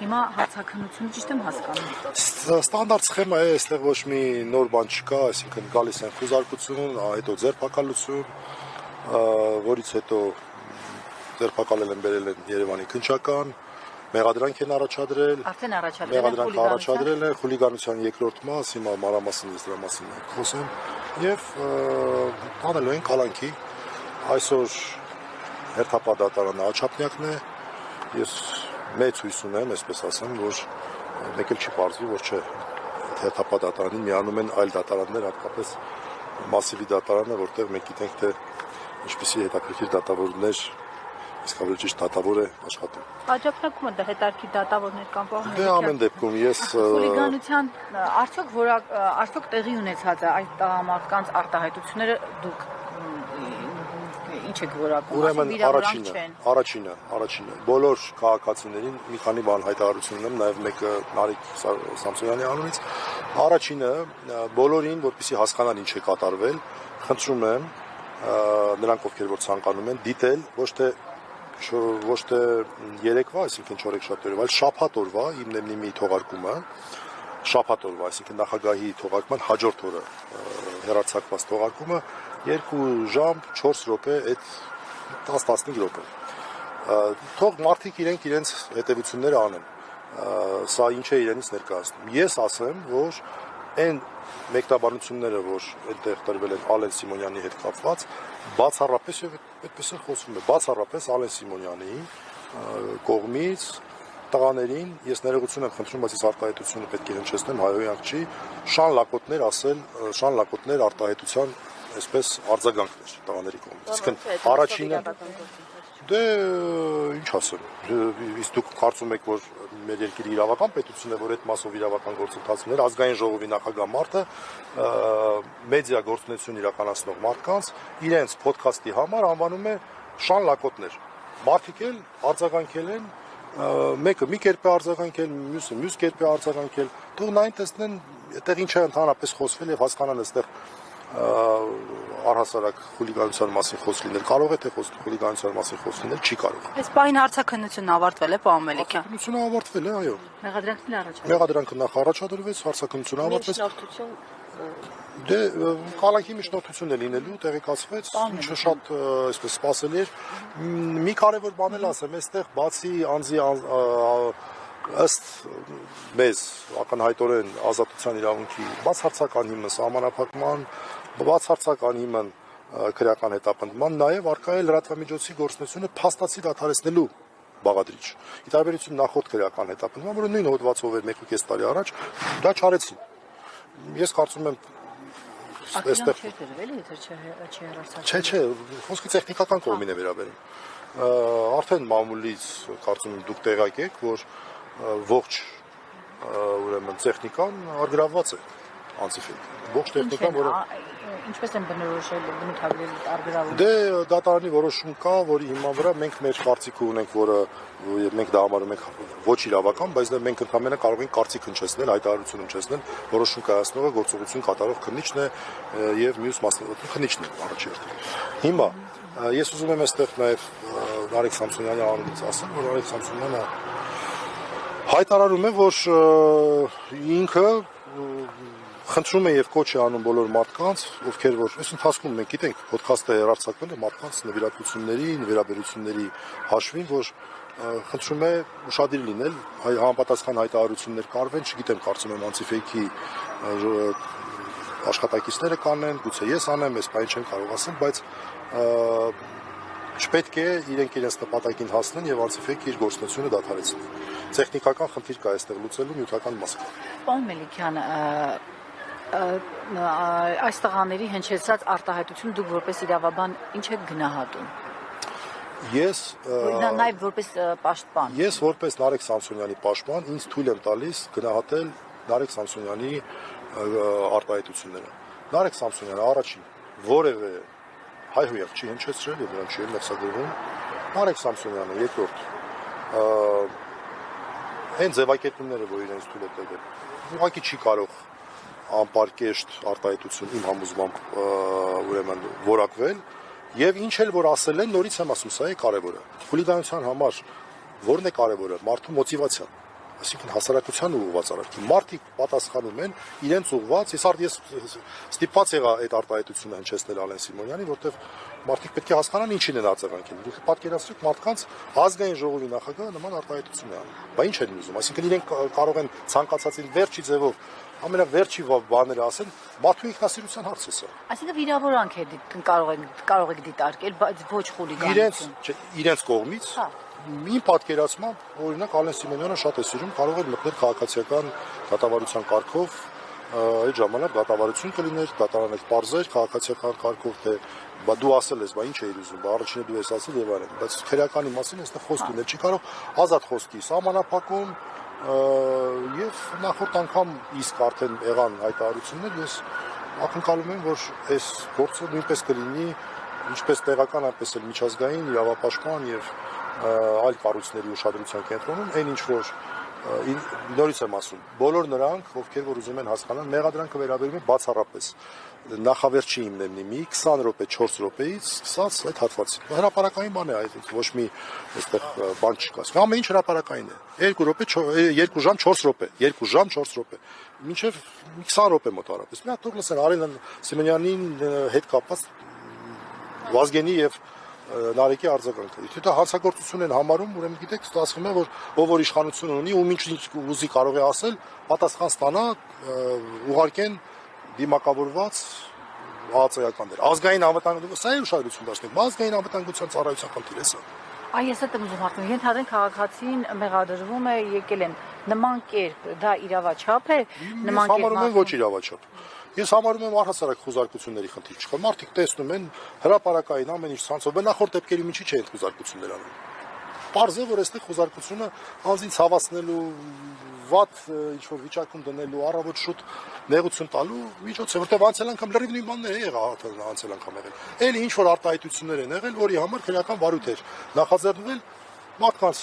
Հիմա հարցաքննություն ճիշտ եմ հասկանում։ Ստանդարտ սխեմա է, այստեղ ոչ մի նոր բան չկա, այսինքն գալիս են խուզարկություն, հետո ձերբակալություն, որից հետո ձերբակալել են բերել են Երևանի քննչական, մեղադրանք են առաջադրել, առաջադրել են խուլիգանության երկրորդ մաս, հիմա մանրամասն ես դրա մասին խոսեմ, եւ տանելու են կալանքի, այսօր հերթապահ դատարանը Աչափնյակն է, ես մեծ հույս ունեմ, այսպես ասեմ, որ մեկ էլ չի պարզվի, որ չէ, հերթապահ դատարանին միանում են այլ դատարաններ, հատկապես մասիվի դատարանը, որտեղ մենք գիտենք, թե ինչպիսի հետաքրքիր դատավորներ, իսկապես ճիշտ դատավոր է աշխատում։ Աջակցակումը դա հետարքի դատավորներ կամ պահներ։ Դե ամեն դեպքում ես խուլիգանության արդյոք տեղի ունեցած է այդ տղամարդկանց արտահայտությունները դուք ինչ եք որակում։ Ուրեմն առաջինը բոլոր քաղաքացիներին մի քանի բան հայտարարություն ունեմ, նաև մեկը Նարեկ Սամսոնյանի անունից։ Առաջինը բոլորին, որպեսզի հասկանան ինչ է կատարվել, խնդրում եմ նրանք, ովքեր որ ցանկանում են, դիտել ոչ թե երեկվա, այսինքն չորեքշաբթի, այլ շաբաթ օրվա իմնեմնիմի թողարկումը, շաբաթ օրվա, այսինքն նախագահի թողարկման հաջորդ օրը հեռարձակված թողարկումը 2 ժամ 4 րոպե, այդ 10-15 րոպե։ Թող մարդիկ իրենց հետևությունները անեն։ Սա ինչ է իրենից ներկայացնում։ Ես ասեմ, որ այն մեկնաբանությունները, որ այնտեղ տրվել են Ալեն Սիմոնյանի հետ կապված, բացառապես եւ այդպես էլ խոսվում է, բացառապես Ալեն Սիմոնյանի կողմից տղաներին, ես ներողություն եմ խնդրում, բայց ես արտահայտությունը պետք է հնչեցնեմ, հայհոյանք չի, շան լակոտներ արտահայտության այսպես արձագանքներ տղաների կողմից։ Իսկն առաջինը դե ինչ ասեմ, իսկ դուք կարծում եք, որ մեր երկրի իրավական պետությունն է, որ այդ մասով իրավական գործընթացներ, ազգային ժողովի նախագահ մարդը մեդիա գործունեություն իրականացնող մարդկանց իրենց ոդքասթի համար անվանում է շան լակոտներ։ Մարդիկ էլ արձագանքել են, մեկը մի կերպ է արձագանքել, մյուսը մյուս կերպ է արձագանքել, թող նայն տեսնեն, այդտեղ ինչ է ընդհանրապես խոսվել եւ հասկանան այստեղ առհասարակ խուլիգանության մասին խոսք լինել, կարող է թե խուլիգանության մասին խոսք լինել, չի կարող։ Այս պահին հարցաքննությունն ավարտվել է, պարոն Մելիքյան։ Հարցաքննությունը ավարտվել է, այո։ Մեղադրանքն առաջադրվել։ Մեղադրանքը նախ առաջադրվեց, հարցաքննությունը ավարտվեց։ Դե կալանքի միջնորդություն է լինելու, տեղեկացվեց, ինչը շատ այսպես սպասելի էր։ Մի կարևոր բան էլ ասեմ, այստեղ բացի անձի ըստ մեզ ակնհայտորեն ազատության իրավունքի բացարձակ անհիմն սահմանափակման, բացարձակ անհիմն քրեական հետապնդման, նաև առկա է լրատվամիջոցի գործունեությունը փաստացի դադարեցնելու բաղադրիչ։ Ի տարբերություն նախորդ քրեական հետապնդման, որը նույն հոդվածով էր 1.5 տարի առաջ, դա չարեցին։ Ես կարծում եմ այստեղ չէ դրվել, եթե չի հեռարձակվել։ Չէ, խոսքը տեխնիկական կողմին է վերաբերում։ Արդեն մամուլից կարծում եմ դուք տեղյակ եք, որ ողջ ուրեմն տեխնիկան արգրավված է անցիֆին։ Ողջ տեխնիկան, որը ինչպես են բնորոշել բնութագրել արգրավումը։ Դե դատարանի որոշում կա, որի հիման վրա մենք մեր կարծիքը ունենք, որը մենք դա համարում ենք ոչ իրավական, բայց դա մենք ընդհանրապես կարող ենք կարծիք հնչեցնել, հայտարարություն հնչեցնել, որոշում կայացնողը գործողություն կատարող քննիչն է եւ մյուս մասնագետը քննիչն է առաջերտը։ Հիմա ես ուզում եմ այստեղ նաեւ Նարեկ Սամսոնյանի անունից ասել, որ Նարեկ Սամսոնյանը հայտարարում է, որ ինքը խնդրում է եւ կոչ է անում բոլոր մարդկանց, ովքեր որ այս ընթացքում մենք գիտենք, ոդքասթը հեռարձակվել է մարդկանց նվիրատվությունների, նվիրաբերությունների հաշվին, որ խնդրում է ուշադիր լինել, համապատասխան հայտարարություններ կարվեն, չգիտեմ, կարծում եմ անցիֆեյքի աշխատակիցները կանեն, գուցե ես անեմ, այս բանը չեմ կարող ասել, բայց չպետք է իրենց նպատակին հասնեն եւ անցիֆեյքը իր գործունեությունը դադարեցնի։ Տեխնիկական խնդիր կա այստեղ լուծելու, նյութական մաս կա։ Պարոն Մելիքյան, այս տղաների հնչեցած արտահայտություն դուք որպես իրավաբան ինչ եք գնահատում։ Ես նաև որպես պաշտպան։ Ես որպես Նարեկ Սամսոնյանի պաշտպան ինձ թույլ եմ տալիս գնահատել Նարեկ Սամսոնյանի արտահայտությունները։ Նարեկ Սամսոնյանը առաջին որևէ հայհոյակ չի հնչեցրել եւ նրան չի մեղսագրվում։ Նարեկ Սամսոնյանը երկրորդ այն ձևակերպումները, որ իրենց թույլ է տվել, ուղղակի չի կարող անպարկեշտ արտահայտություն իմ համոզմամբ ուրեմն որակվել եւ ինչ էլ որ ասել են, նորից եմ ասում, սա է կարեւորը։ Խուլիգանության համար որն է կարեւորը, մարդու մոտիվացիան։ այսինքն հասարակության ուղղված արարքի։ Մարդիկ պատասխանում են իրենց ուղղված, ես ստիպված եղա այդ արտահայտությունը հնչեցնել Ալեն Սիմոնյանին, որտեղ մարդիկ պետք է հասկանան ինչին են արձագանքել։ Դուք պատկերացրեք մարդկանց ազգային ժողովի նախագահը նման արտահայտություն է անում։ Բա ինչ են ուզում, այսինքն իրենք կարող են ցանկացածին վերջի ձևով ամենավերջի բաները ասեն, մարդու ինքնասիրության հարց է սա։ Այսինքն վիրավորանք է կարող եք դիտարկել, բայց ոչ խուլիգանություն։ Իրենց կողմից Իմ պատկերացմամբ, օրինակ Ալեն Սիմոնյանը շատ է սիրում, կարող էր մտնել քաղաքացիական դատավարության կարգով, այդ ժամանակ դատավարություն կլիներ, դատարաններ պարզեր, քաղաքացիական կարգով, թե բա դու ասել ես, բա ինչ էիր ուզում, բա առաջինը դու ես ասել եւ այլն, բայց քերականի մասին այստեղ խոսք լինել չի կարող, ազատ խոսքի սահմանափակում եւ նախորդ անգամ իսկ արդեն եղան հայտարարություններ, ես ակնկալում եմ, որ այս գործը նույնպես կլինի ինչպես տեղական, այնպես էլ միջազգային իրավապաշտպան եւ այլ կառույցների ուշադրության կենտրոնում, այն ինչ որ նորից եմ ասում, բոլոր նրանք, ովքեր որ ուզում են հասկանալ, մեղադրանքը վերաբերում է բացառապես նախավերջի հիմնեմնի մի 20 րոպե, 4 րոպեից սկսած այդ հատվածին։ Հրապարակային բան է այդ, ոչ մի այստեղ բան չկա։ Ամեն ինչ հրապարակային է։ 2 րոպե, 2 ժամ 4 րոպե, 2 ժամ 4 րոպե։ Մինչև 20 րոպե մոտարապես։ Մի հատ թող լսեն Արեն Սիմոնյանին հետ կապված Վազգենի եւ Նարեկի արձագանքը։ Եթե դա հանցագործություն են համարում, ուրեմն գիտեք, ստացվում է, որ ով որ իշխանություն ունի, ում ինչ ուզի կարող է ասել, պատասխան ստանա, ուղարկեն դիմակավորված ԱԱԾ-ականներ։ Ազգային անվտանգություն, սա է ուշադրություն դարձնենք, ազգային անվտանգության ծառայության խնդիր է սա։ Այ ես այդ եմ ուզում հարցնել, ենթադրենք քաղաքացին մեղադրվում է, եկել են նման կերպ, դա իրավաչափ է, նման կերպ։ Ես համարում եմ ոչ իրավաչափ։ Ես համարում եմ առհասարակ խոզարկությունների խնդիր չկա։ Մարդիկ տեսնում են հրապարակային ամեն ինչ ցանցով, նախորդ դեպքերի միջի չէին խոզարկություններ անում։ Պարզ է, որ այստեղ խոզարկությունը անձին ցավացնելու, վատ ինչ որ վիճակում դնելու, առավոտ շուտ նեղություն տալու միջոց է, որտեղ անցյալ անգամ լրիվ նույն բանն է եղել, անցյալ անգամ եղել։ Էլի ինչ որ արտահայտություններ են եղել, որի համար քրեական վարույթ էր նախաձեռնվել, մարդկանց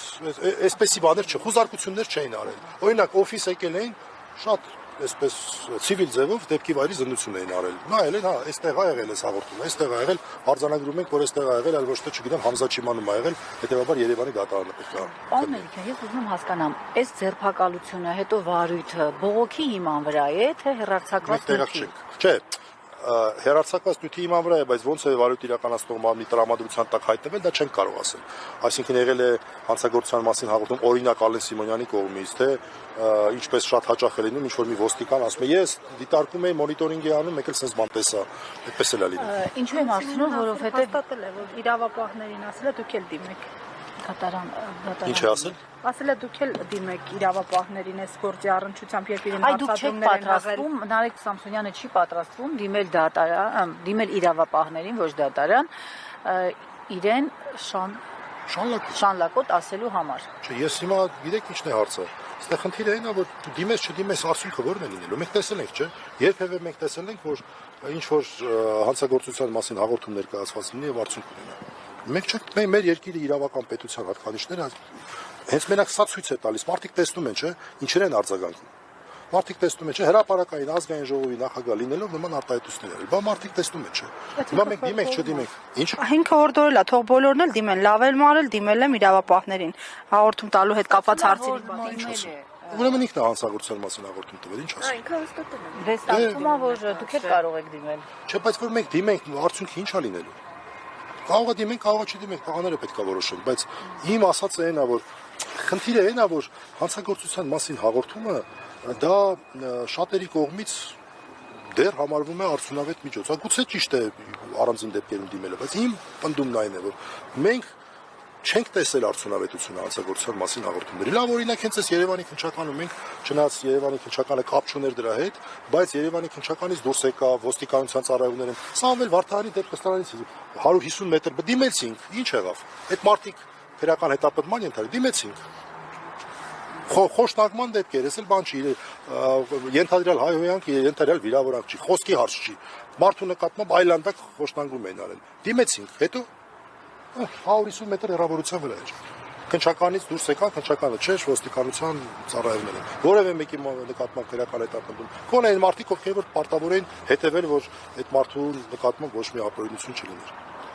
այսպեսի բաներ չխոզարկություններ չէին արել։ Օրինակ օֆիս եկել էին շատ այսպես ցիվիլ ձևով դեպքի վայրի զննություն էին արել։ Նայել են, հա, այստեղ է եղել էս հաղորդումը, այստեղ է եղել, արձանագրում ենք, որ այստեղ է եղել, այլ ոչ թե չգիտեմ, Համզա Չիմանում է եղել, հետեւաբար Երևանի դատարանը պետք է։ Պարոն Մելիքյան, ես ուզում եմ հասկանամ, այս ձերբակալությունը, հետո վարույթը բողոքի հիման վրա է, թե հեռարձակված նյութի։ Չէ, հեռարձակված նյութի հիման վրա է, բայց ոնց է վարույթ իրականացնող մարմնի տրամադրության տակ հայտնվել, դա չենք կարող ասել։ Այսինքն եղել է հանցագործության մասին հաղորդում օրինակ Ալեն Սիմոնյանի կողմից, թե ինչպես շատ հաճախ է լինում, ինչ որ մի ոստիկան ասում է, ես դիտարկում եմ, մոնիտորինգ եմ անում, եկել sense բան տեսա, այդպես էլ է լինում։ Ինչու եմ ասում, որովհետեւ հաստատել է, որ իրավապահներին ասել է դուք էլ դիմեք։ դատարան Ինչ է ասել։ Ասել է դուք էլ դիմեք իրավապահներին այս գործի առնչությամբ, երբ իրեն Այ դուք չեք պատրաստվում, Նարեկ Սամսոնյանը չի պատրաստվում դիմել դատարան, դիմել իրավապահներին, ոչ դատարան, իրեն շանլակոտ ասելու համար։ Չէ, ես հիմա գիտեք ինչն է հարցը։ Այստեղ խնդիրը այն է, որ դիմես չդիմես արդյունքը ո՞րն է լինելու։ Մենք տեսել ենք, չէ։ Երբևէ մենք տեսել ենք, որ ինչ որ հանցագործության մասին հաղորդում ներկայացված լինի եւ արդյունք ունենա։ Մենք մեր երկիրի իրավական պետության հատկանիշները հենց մենակ սա ցույց է տալիս։ Մարդիկ տեսնում են, չէ, ինչեր են արձագանքում։ Մարդիկ տեսնում են, չէ, հրապարակային ազգային ժողովի նախագահ լինելով նման արտահայտություններ արել։ Բա մարդիկ տեսնում են, չէ։ Հիմա մենք դիմենք, չդիմենք։ Ինչ։ Ինքը հորդորել է, թող բոլորն էլ դիմեն, լավ էլ մարել, դիմել եմ իրավապահներին։ Հաղորդում տալու հետ կապված հարցերի բան։ Ուրեմն ինքն է հանցագործության մասին հաղորդում տվել, ինչ ասում։ Ինքը հաստատել է։ Դե ստացվում է, որ դուք էլ կարող եք դիմել։ Չէ, բայց որ մենք դիմենք, արդյունքը ինչ է լինելու։ Կարող է դիմենք, կարող է չդիմենք, տղաները պետք է որոշեն, բայց իմ ասածը այն է, որ խնդիրը այն է, որ հանցագործության մասին հաղորդումը դա շատերի կողմից դեռ համարվում է արդյունավետ միջոց։ Գուցե ճիշտ է առանձին դեպքերում դիմելը, բայց իմ պնդումն այն է, որ մենք չենք տեսել արդյունավետությունը հանցագործության մասին հաղորդումների։ Լավ օրինակ հենց այս Երևանի քննչականում մենք չնայած Երևանի քննչականը կապ չուներ դրա հետ, բայց Երևանի քննչականից դուրս եկա ոստիկանության ծառայողներին։ Սամվել Վարդանի դեպքստանից 150 մետր դիմեցինք, ինչ եղավ։ Այդ մարդիկ քրեական հետապնդման ենթարկել, դիմեցինք։ Խոշտանգման դեպքեր, ես էլ բան չի, ենթադրյալ հայհոյանք, ենթադրյալ վիրավորանք չի, խոսքի հարց չի։ Մարդու նկատմամբ այլանդակ խոշտանգում էին արել։ Դիմեցինք, հետո 150 մետր հեռավորության վրա էր։ Քննչականից դուրս եկան, քննչականը չէր, ոստիկանության ծառայողները։ Որևէ մեկի նկատմամբ քրեական հետապնդում։ Գոնե այն մարդիկ, ովքեր որ պարտավոր էին հետևել, որ այդ մարդու նկատմամբ ոչ մի ապօրինություն չլիներ։